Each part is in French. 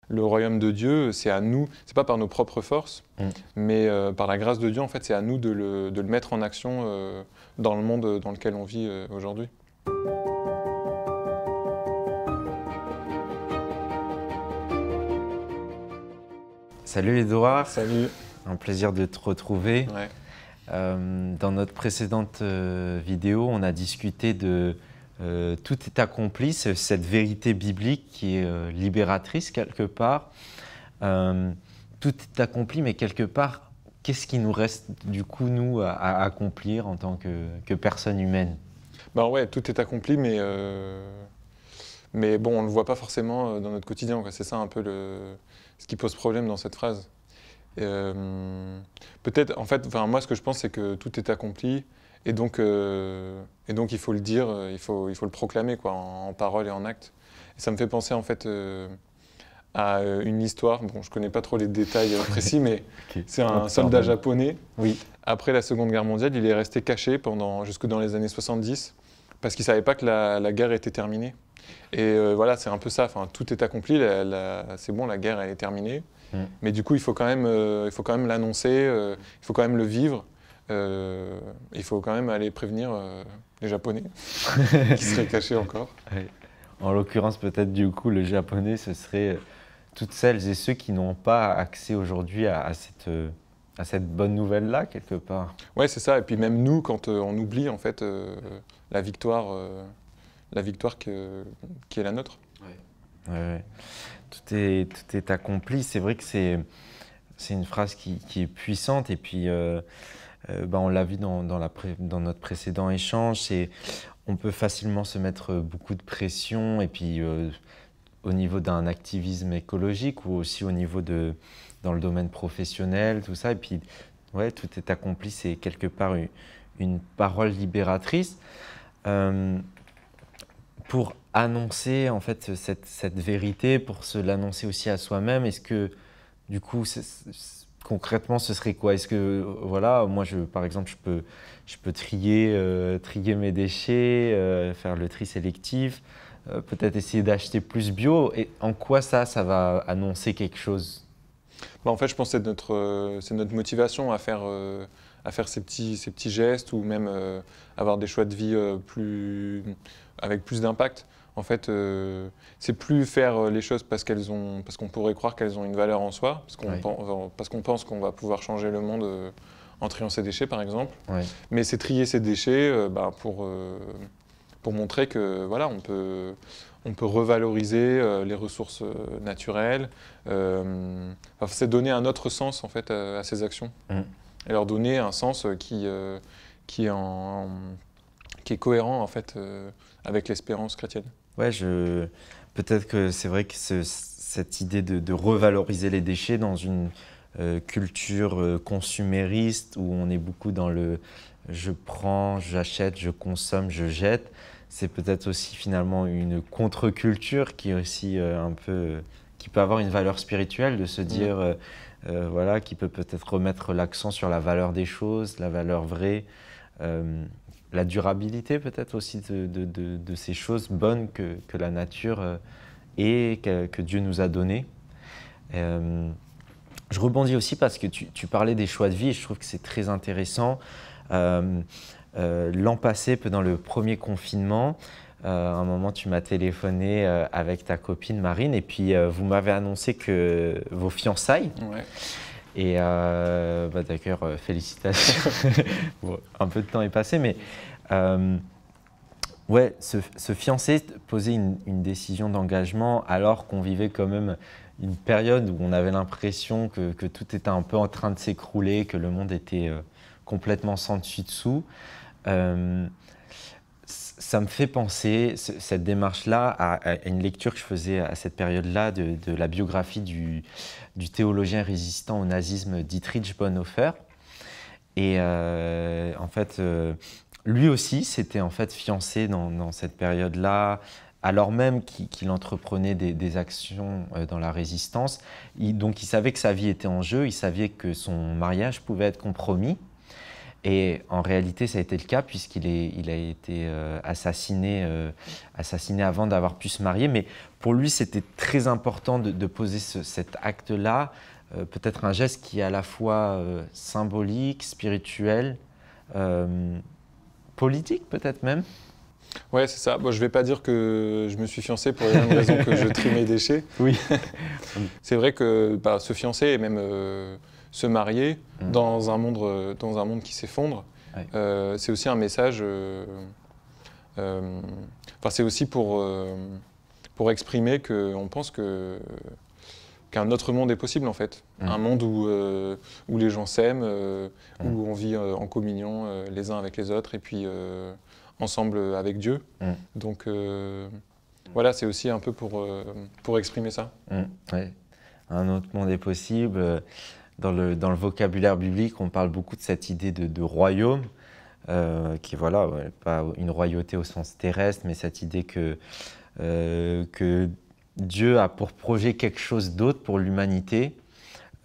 le royaume de Dieu, c'est à nous, c'est pas par nos propres forces, mais par la grâce de Dieu, en fait, c'est à nous de le mettre en action dans le monde dans lequel on vit aujourd'hui. Salut Edouard, Salut. un plaisir de te retrouver. Ouais. Dans notre précédente vidéo, on a discuté de tout est accompli, cette vérité biblique qui est libératrice quelque part. Tout est accompli, mais quelque part, qu'est-ce qui nous reste du coup, nous, à accomplir en tant que personne humaine? Ben ouais, tout est accompli, mais bon, on ne le voit pas forcément dans notre quotidien, quoi. C'est ça un peu ce qui pose problème dans cette phrase. Peut-être, en fait, moi, ce que je pense, c'est que tout est accompli, et donc il faut le dire, il faut le proclamer, quoi, en parole et en acte. Et ça me fait penser, en fait, à une histoire. Bon, je connais pas trop les détails précis, mais Okay. c'est un soldat japonais. Oui. Après la Seconde Guerre mondiale, il est resté caché jusque dans les années 70, parce qu'il savait pas que la guerre était terminée. Et voilà, c'est un peu ça. Enfin, tout est accompli. C'est bon, la guerre elle est terminée. Mais du coup, il faut quand même l'annoncer. Il faut quand même le vivre. Il faut quand même aller prévenir les Japonais qui seraient cachés encore. Ouais. En l'occurrence, peut-être du coup, le japonais, ce serait toutes celles et ceux qui n'ont pas accès aujourd'hui à cette bonne nouvelle-là, quelque part. Ouais, c'est ça. Et puis même nous, quand on oublie en fait la victoire qui est la nôtre. Ouais. Ouais. Tout est accompli. C'est vrai que c'est une phrase qui est puissante. Et puis, on l'a vu dans notre précédent échange, on peut facilement se mettre beaucoup de pression. Et puis, au niveau d'un activisme écologique ou aussi au niveau dans le domaine professionnel, tout ça. Et puis, ouais, tout est accompli. C'est quelque part une parole libératrice. Pour annoncer en fait cette vérité, pour se l'annoncer aussi à soi-même, est-ce que du coup concrètement ce serait quoi? Est-ce que voilà, moi par exemple je peux trier mes déchets, faire le tri sélectif, peut-être essayer d'acheter plus bio, et en quoi ça va annoncer quelque chose? Bah, en fait, je pense que c'est notre motivation à faire ces petits gestes, ou même avoir des choix de vie avec plus d'impact. En fait, c'est plus faire les choses parce qu'on pourrait croire qu'elles ont une valeur en soi, parce qu'on pense qu'on va pouvoir changer le monde en triant ses déchets, par exemple. Ouais. Mais c'est trier ses déchets pour montrer que voilà, on peut revaloriser les ressources naturelles. C'est donner un autre sens en fait à ces actions, et leur donner un sens qui est cohérent en fait avec l'espérance chrétienne. Ouais, peut-être que c'est vrai que cette idée de revaloriser les déchets dans une culture consumériste où on est beaucoup dans le je prends, j'achète, je consomme, je jette, c'est peut-être aussi finalement une contre-culture qui est aussi qui peut avoir une valeur spirituelle, de se dire voilà, qui peut peut-être remettre l'accent sur la valeur des choses, la valeur vraie, la durabilité peut-être aussi de ces choses bonnes que la nature et que Dieu nous a données. Je rebondis aussi parce que tu parlais des choix de vie, et je trouve que c'est très intéressant. L'an passé, pendant le premier confinement, à un moment, tu m'as téléphoné avec ta copine Marine, et puis vous m'avez annoncé que vos fiançailles. Ouais. Et d'ailleurs, félicitations. Bon, un peu de temps est passé, mais ouais, se fiancer, poser une décision d'engagement alors qu'on vivait quand même une période où on avait l'impression que tout était un peu en train de s'écrouler, que le monde était complètement sans dessus-dessous. Ça me fait penser, cette démarche-là, à une lecture que je faisais à cette période-là de la biographie du théologien résistant au nazisme Dietrich Bonhoeffer. Et en fait, lui aussi s'était en fait fiancé dans cette période-là, alors même qu'il entreprenait des actions dans la résistance. Donc il savait que sa vie était en jeu, il savait que son mariage pouvait être compromis. Et en réalité, ça a été le cas puisqu'il a été assassiné avant d'avoir pu se marier. Mais pour lui, c'était très important de poser cet acte-là, peut-être un geste qui est à la fois symbolique, spirituel, politique peut-être même. Ouais, c'est ça. Bon, je vais pas dire que je me suis fiancé pour les mêmes raisons que je trie mes déchets. Oui. C'est vrai que se fiancer et même se marier dans un monde qui s'effondre, ouais. C'est aussi un message. C'est aussi pour exprimer qu'on pense qu'un autre monde est possible en fait. Un monde où les gens s'aiment, où on vit en communion les uns avec les autres et puis ensemble avec Dieu. Donc voilà, c'est aussi un peu pour exprimer ça. Ouais. Un autre monde est possible. Dans le vocabulaire biblique, on parle beaucoup de cette idée de royaume, qui est voilà, pas une royauté au sens terrestre, mais cette idée que Dieu a pour projet quelque chose d'autre pour l'humanité,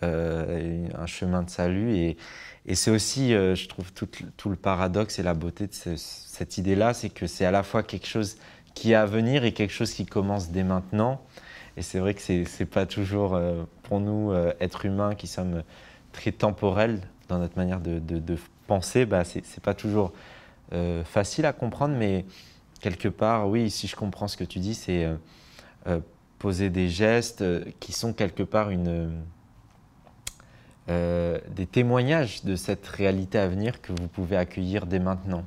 un chemin de salut. Et c'est aussi, je trouve, tout le paradoxe et la beauté de cette idée-là, c'est que c'est à la fois quelque chose qui est à venir et quelque chose qui commence dès maintenant. Et c'est vrai que c'est pas toujours, pour nous, êtres humains qui sommes très temporels dans notre manière de penser, c'est pas toujours facile à comprendre, mais quelque part, oui, si je comprends ce que tu dis, c'est poser des gestes qui sont quelque part des témoignages de cette réalité à venir que vous pouvez accueillir dès maintenant.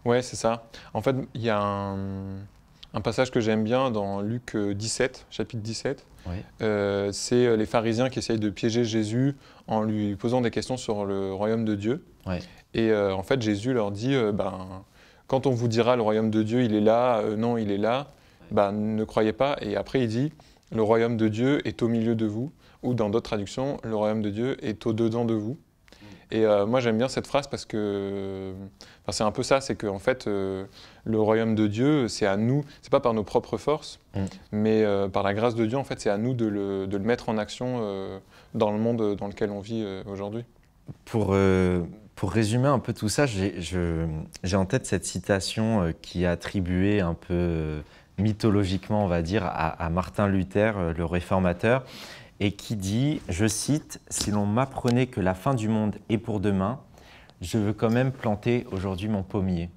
Ouais, c'est ça. En fait, il y a un passage que j'aime bien dans Luc 17, chapitre 17. Ouais. C'est les pharisiens qui essayent de piéger Jésus en lui posant des questions sur le royaume de Dieu. Ouais. Et en fait, Jésus leur dit, quand on vous dira le royaume de Dieu, il est là, non, il est là, ne croyez pas. Et après, il dit, le royaume de Dieu est au milieu de vous. Ou dans d'autres traductions, le royaume de Dieu est au-dedans de vous. Et moi, j'aime bien cette phrase parce que c'est un peu ça, c'est qu'en fait, le royaume de Dieu, c'est à nous, c'est pas par nos propres forces, mais par la grâce de Dieu, en fait, c'est à nous de le mettre en action dans le monde dans lequel on vit aujourd'hui. Pour résumer un peu tout ça, j'ai en tête cette citation qui est attribuée un peu mythologiquement, on va dire, à Martin Luther, le réformateur, et qui dit, je cite, « Si l'on m'apprenait que la fin du monde est pour demain, je veux quand même planter aujourd'hui mon pommier. »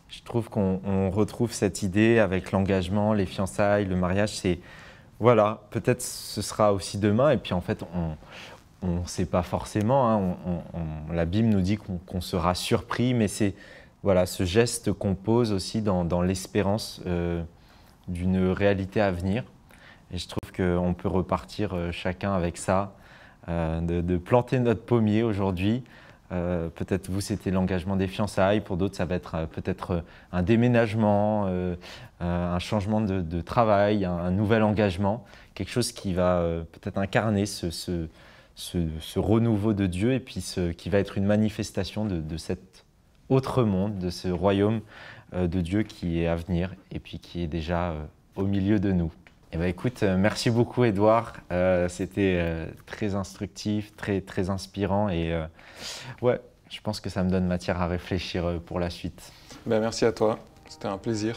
Je trouve qu'on retrouve cette idée avec l'engagement, les fiançailles, le mariage. C'est, voilà, peut-être ce sera aussi demain. Et puis en fait, on ne sait pas forcément. Hein, la Bible nous dit qu'on sera surpris, mais c'est voilà, ce geste qu'on pose aussi dans l'espérance d'une réalité à venir. Et je trouve qu'on peut repartir chacun avec ça, de planter notre pommier aujourd'hui. Peut-être vous, c'était l'engagement des fiançailles. Pour d'autres, ça va être peut-être un déménagement, un changement de travail, un nouvel engagement. Quelque chose qui va peut-être incarner ce renouveau de Dieu et puis qui va être une manifestation de cet autre monde, de ce royaume de Dieu qui est à venir et puis qui est déjà au milieu de nous. Eh bien, écoute, merci beaucoup Édouard, c'était très instructif, très inspirant et ouais, je pense que ça me donne matière à réfléchir pour la suite. Merci à toi, c'était un plaisir.